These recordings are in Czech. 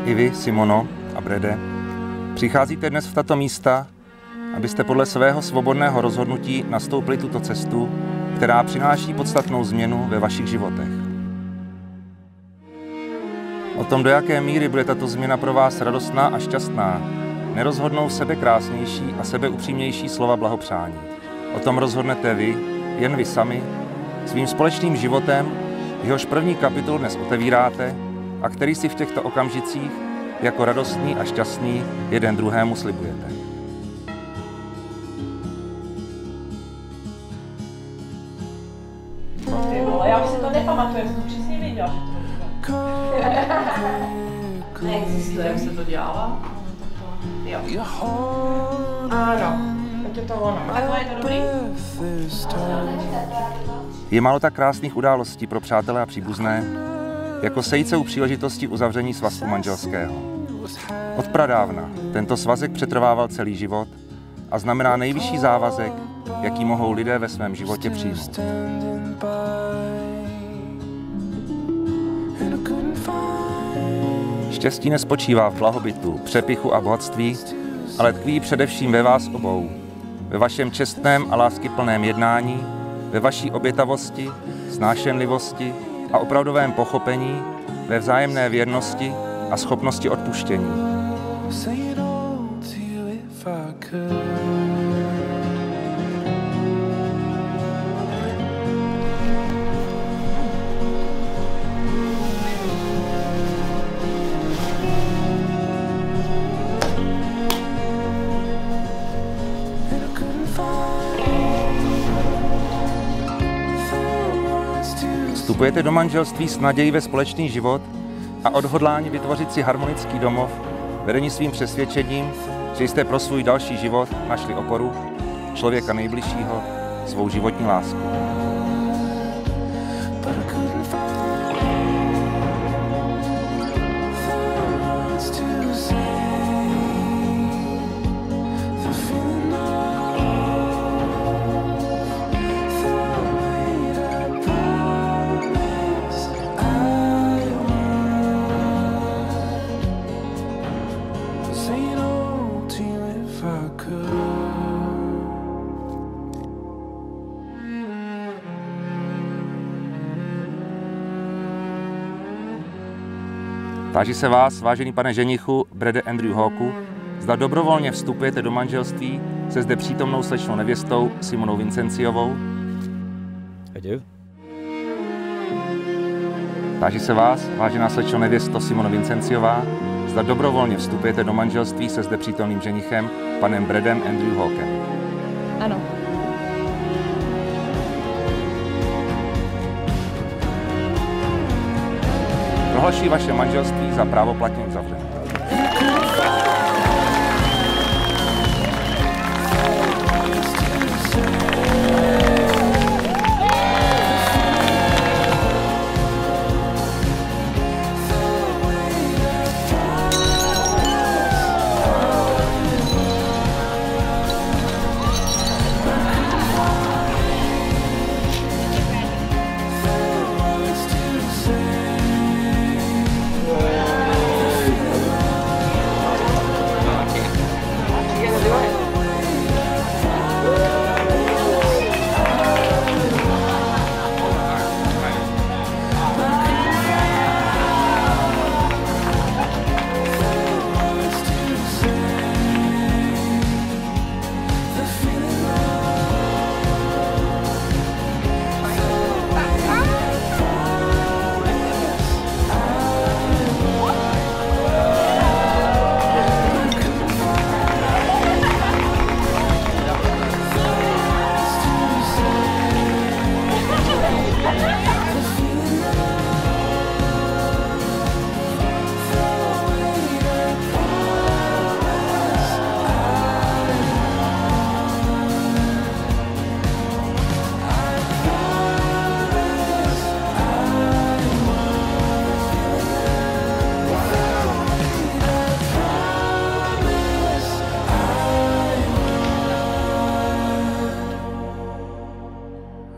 I vy, Simono a Brede, přicházíte dnes v tato místa, abyste podle svého svobodného rozhodnutí nastoupili tuto cestu, která přináší podstatnou změnu ve vašich životech. O tom, do jaké míry bude tato změna pro vás radostná a šťastná, nerozhodnou sebekrásnější a sebeupřímnější slova blahopřání. O tom rozhodnete vy, jen vy sami, svým společným životem, jehož první kapitol dnes otevíráte a který si v těchto okamžicích jako radostný a šťastný jeden druhému slibujete. Já už si to nepamatuju, jsem to přesně věděla, že to neexistuje, jak se to dělala. Jo. Ano, tak je to ono. Takhle je to dobrý? Je málo tak krásných událostí pro přátelé a příbuzné, jako sejít se u příležitosti uzavření svazku manželského. Od pradávna tento svazek přetrvával celý život a znamená nejvyšší závazek, jaký mohou lidé ve svém životě přijmout. Štěstí nespočívá v blahobytu, přepichu a bohatství, ale tkví především ve vás obou, ve vašem čestném a láskyplném jednání, ve vaší obětavosti, snášenlivosti a opravdovém pochopení, ve vzájemné věrnosti a schopnosti odpuštění. Vstupujete do manželství s nadějí ve společný život a odhodlání vytvořit si harmonický domov, vedení svým přesvědčením, že jste pro svůj další život našli oporu, člověka nejbližšího, svou životní lásku. Táži se vás, vážený pane ženichu Brede Andrew Hawku, zda dobrovolně vstupujete do manželství se zde přítomnou slečnou nevěstou Simonou Vincenciovou. I do. Táži se vás, vážená slečno nevěsto Simona Vincenciová, zda dobrovolně vstupujete do manželství se zde přítomným ženichem panem Bredem Andrew Hawkem. Ano. Prohlašuji vaše manželství za právoplatně uzavřené.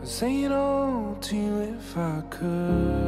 Say it all to you if I could.